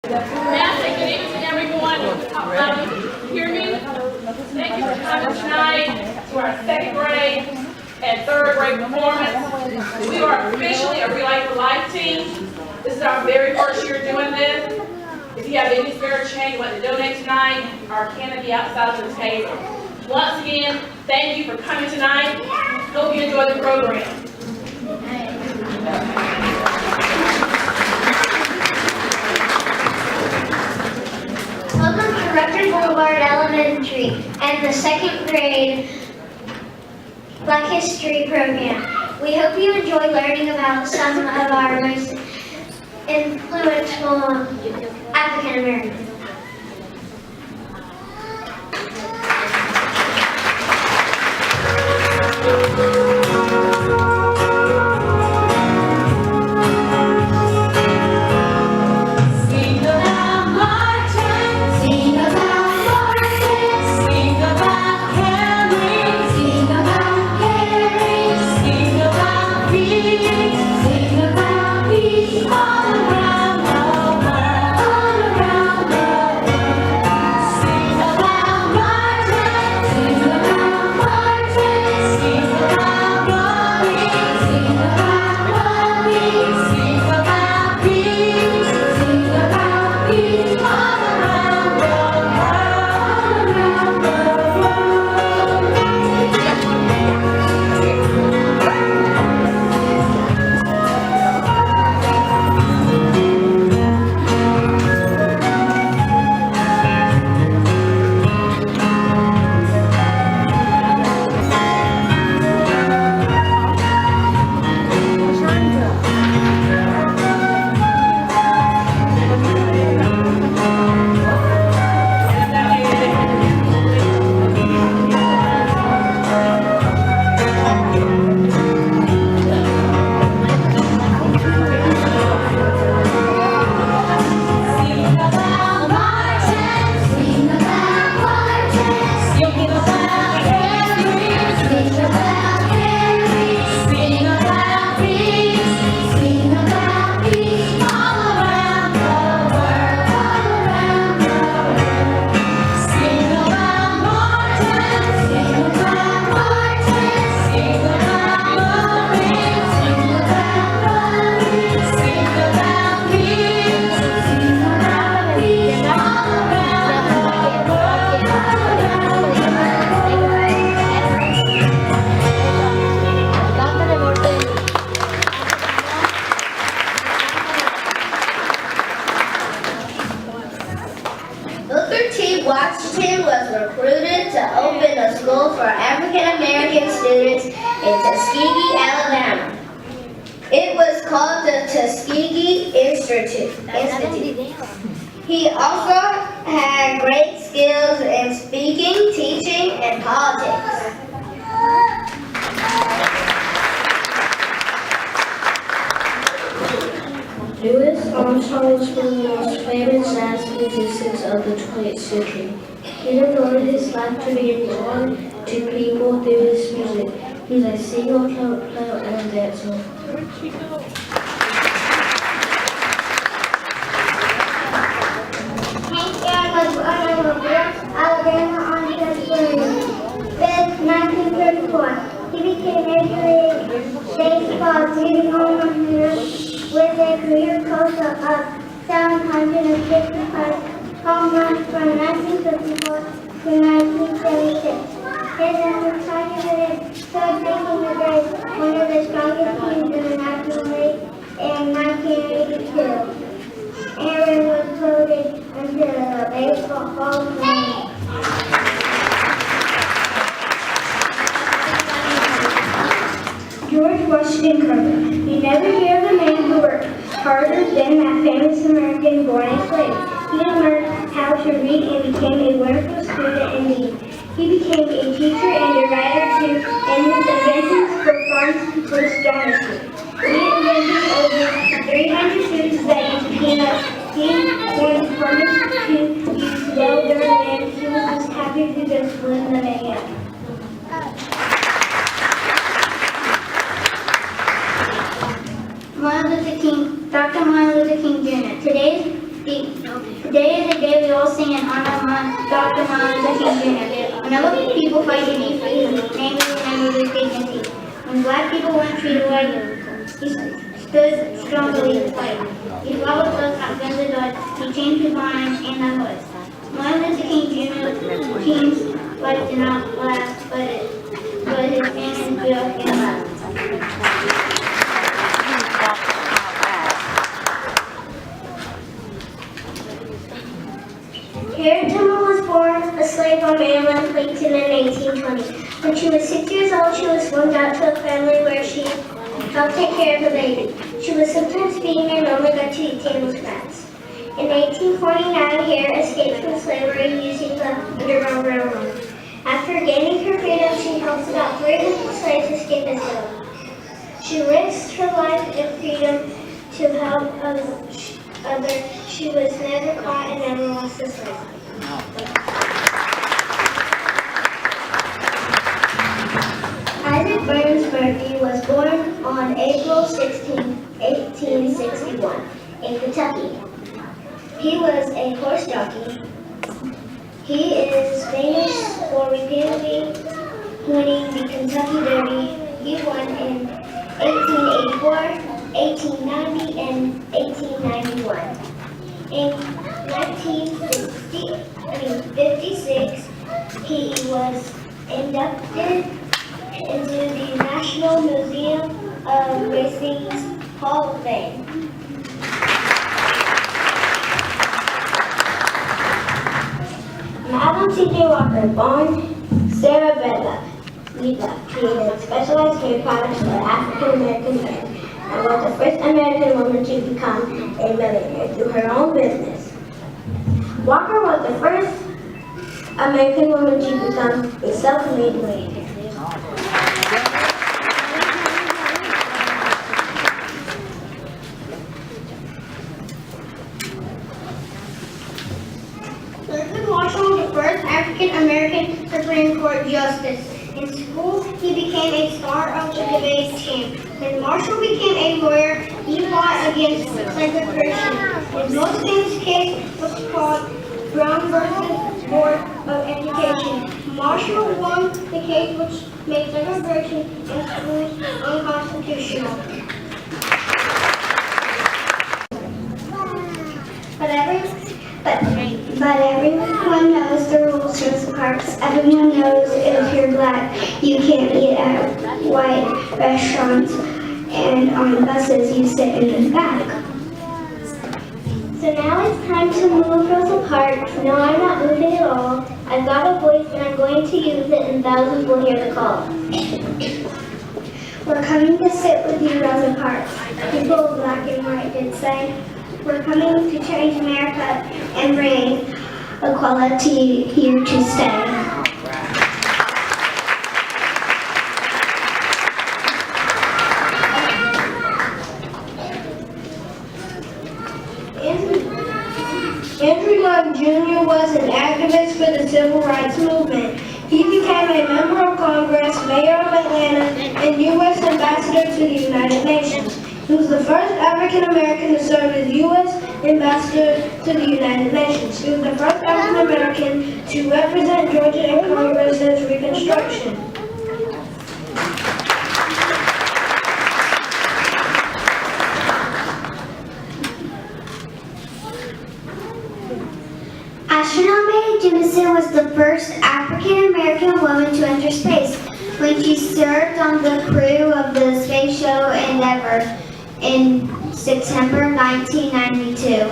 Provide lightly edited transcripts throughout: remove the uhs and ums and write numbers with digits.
Now, say good evening to everyone. Hear me? Thank you for coming tonight to our second grade and third grade performance. We are officially a Relay for Life team. This is our very first year doing this. If you have any spare change you want to donate tonight, our can will be outside of the table. Once again, thank you for coming tonight. Hope you enjoy the program. Welcome to Rucker Blvd Elementary and the second grade Black History program. We hope you enjoy learning about some of our most influential African Americans. Washington was recruited to open a school for African American students in Tuskegee, Alabama. It was called the Tuskegee Institute. He also had great skills in speaking, teaching, and politics. Louis Armstrong was one of the most famous jazz musicians of the 20th century. He devoted his life to being drawn to people through his music. He's a singer, trumpet player, and a dancer. Hank Aaron was born in Mobile, Alabama on February 5th, 1934. He became Major League Baseball leading home run with a career total of 755 home runs from 1954 to 1976. His unretired stood making the Braves one of the strongest teams in the National League in 1982. Aaron was voted into the Baseball Hall of Fame. George Washington Carver. You never hear of a man who worked harder than that famous American born a slave. He learned how to read and became a wonderful student indeed. He became a teacher and a writer too, and his inventions for farms would astonish you. He invented over 300 foods that use peanuts. He was permitted to use well-done land. He was just happy to just live in the mayhem. Dr. Martin Luther King Jr. Today's Today is the day we all sing in honor of Dr. Martin Luther King Jr. Whenever people fight to be free, name and remember their dignity. When black people weren't treated right, he stood strongly to fight. He followed us at Blvd. He changed his mind and the hood. Martin Luther King Jr. King's life did not last, but his family's will can last. Harriet Tubman was born a slave on Maryland, Clayton in 1820. When she was 6 years old, she was moved out to a family where she helped take care of the baby. She was sometimes beaten and only got to eat table scraps. In 1849, Harriet escaped from slavery using the Underground Railroad. After gaining her freedom, she helped about 300 slaves escape as well. She risked her life and freedom to help others. She was never caught and never lost a slave. Isaac Burns Murphy was born on April 16, 1861, in Kentucky. He was a horse jockey. He is famous for repeatedly winning the Kentucky Derby. He won in 1884, 1890, and 1891. In 1956, he was inducted into the National Museum of Racing's Hall of Fame. Madam C.J. Walker, born Sarah Blvd, created specialized hair products for African American men and was the first American woman to become a millionaire through her own business. Walker was the first American woman to become a self-made millionaire. Marshall was the first African-American Supreme Court Justice. In school, he became a star of the debate team. When Marshall became a lawyer, he fought against segregation. His most famous case was called Brown versus Board of Education. Marshall won the case which made segregation in schools unconstitutional. But everyone knows the rules of the parks. Everyone knows if you're black, you can't eat at white restaurants, and on buses you sit in the back. So now it's time to move Rosa Parks. No, I'm not moving at all. I've got a voice and I'm going to use it and thousands will hear the call. We're coming to sit with you, Rosa Parks. People black and white did say. We're coming to change America and bring equality here to stay. Andrew Young Jr. was an activist for the Civil Rights Movement. He became a member of Congress, mayor of Atlanta, and U.S. ambassador to the United Nations. He was the first African American to serve as U.S. ambassador to the United Nations. He was the first African American to represent Georgia in Congress since Reconstruction. Astronaut Mae Jemison was the first African American woman to enter space when she served on the crew of the space shuttle Endeavour in September 1992.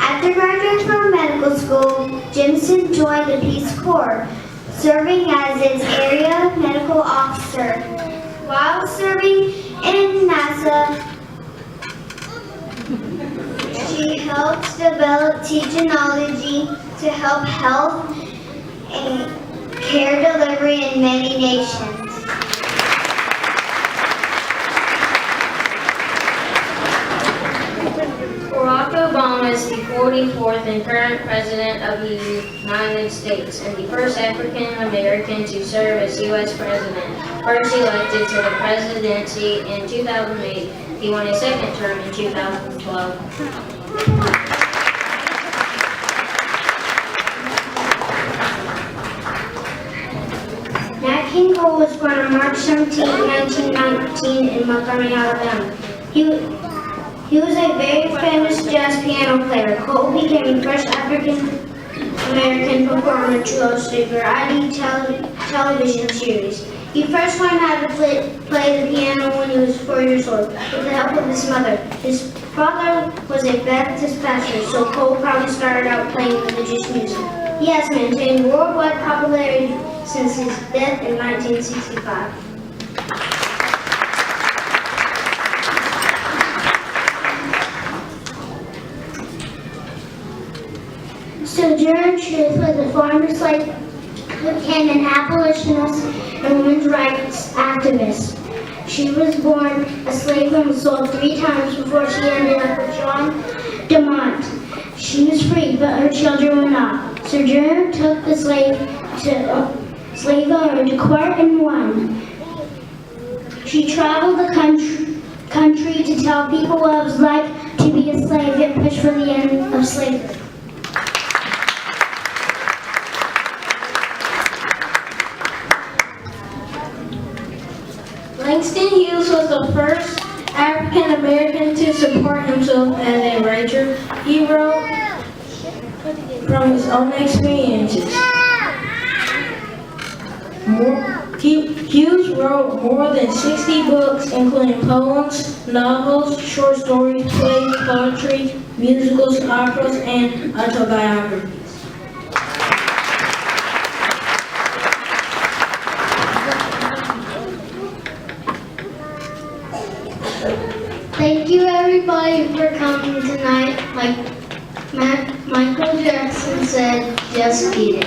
After graduating from medical school, Jemison joined the Peace Corps, serving as its area medical officer. While serving in NASA, she helped develop technology to help health and care delivery in many nations. Barack Obama is the 44th and current President of the United States and the first African American to serve as U.S. President. First elected to the presidency in 2008, he won a second term in 2012. Cole was born on March 17, 1919 in Montgomery, Alabama. He was a very famous jazz piano player. Cole became the first African-American performer to host a variety television series. He first learned how to play the piano when he was 4 years old with the help of his mother. His father was a Baptist pastor, so Cole probably started out playing religious music. He has maintained worldwide popularity since his death in 1965. Sojourner Truth was a former slave who became an abolitionist and women's rights activist. She was born a slave and was sold 3 times before she ended up with John DeMont. She was free, but her children were not. Sojourner took the slave owner to court and won. She traveled the country to tell people what it was like to be a slave and push for the end of slavery. Langston Hughes was the first African American to support himself as a writer. He wrote from his own experiences. Hughes wrote more than 60 books, including poems, novels, short stories, plays, poetry, musicals, operas, and autobiographies. Thank you everybody for coming tonight. Like Michael Jackson said, just beat it.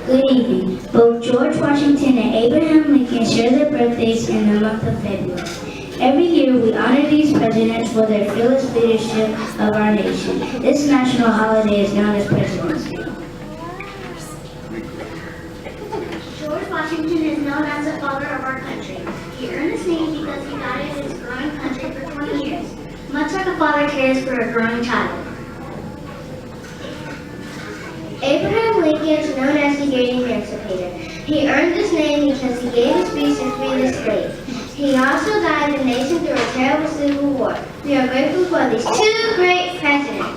Good evening. Both George Washington and Abraham Lincoln share their birthdays in the month of February. Every year we honor these presidents for their fearless leadership of our nation. This national holiday is known as President's Day. George Washington is known as the father of our country. He earned this name because he guided his growing country for 20 years, much like a father cares for a growing child. Abraham Lincoln is known as the Great Emancipator. He earned this name because he gave his speech to free the slaves. He also guided the nation through a terrible civil war. We are grateful for these 2 great presidents.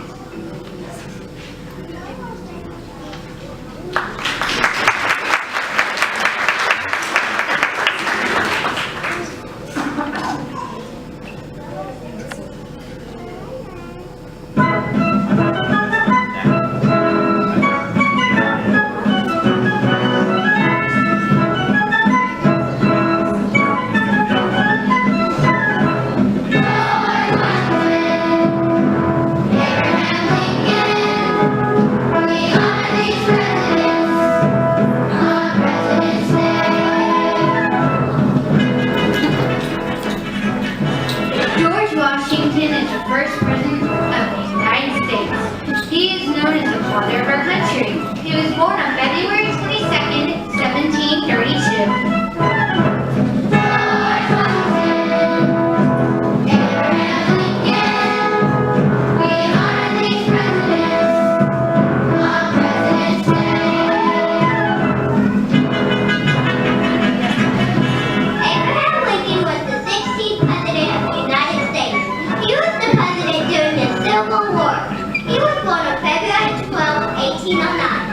is the first president of the United States. He is known as the father of our country. He was born on February 22nd, 1732. He was born on February 12, 1809.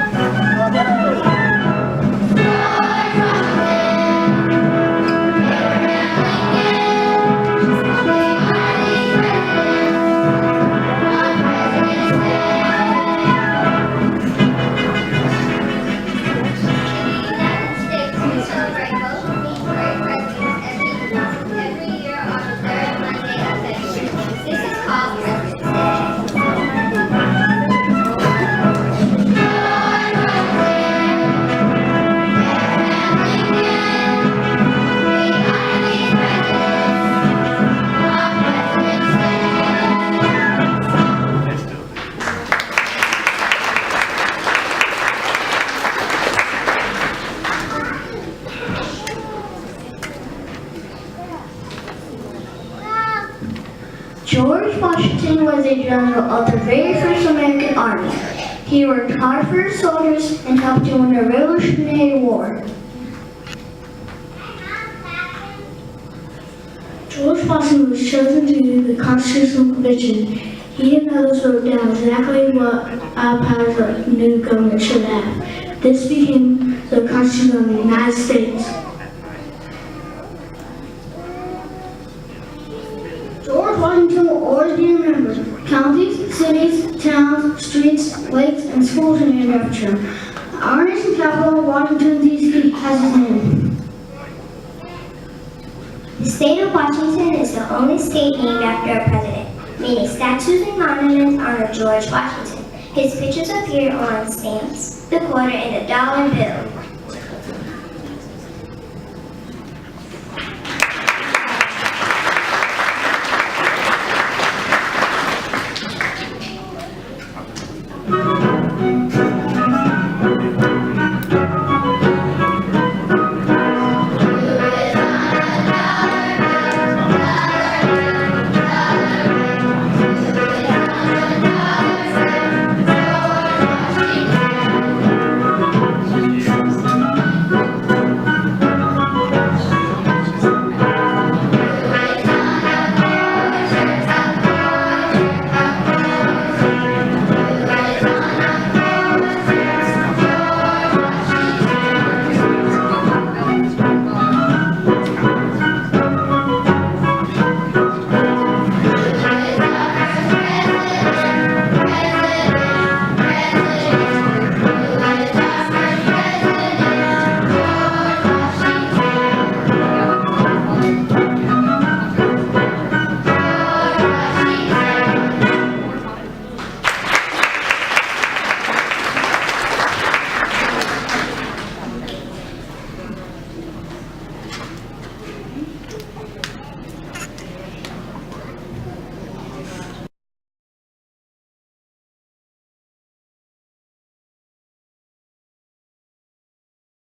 George Washington was a general of the very first American Army. He worked hard for his soldiers and helped to win the Revolutionary War. George Washington was chosen to do the Constitutional Convention. He and others wrote down exactly what our powers of new government should have. This became the Constitution of the United States. George Washington will always be remembered. Counties, cities, towns, streets, lakes, and schools are named after him. Our nation's capital, Washington, D.C., has his name. The state of Washington is the only state named after a president. Many statues and monuments honor George Washington. His pictures appear on stamps, the quarter, and the dollar bill.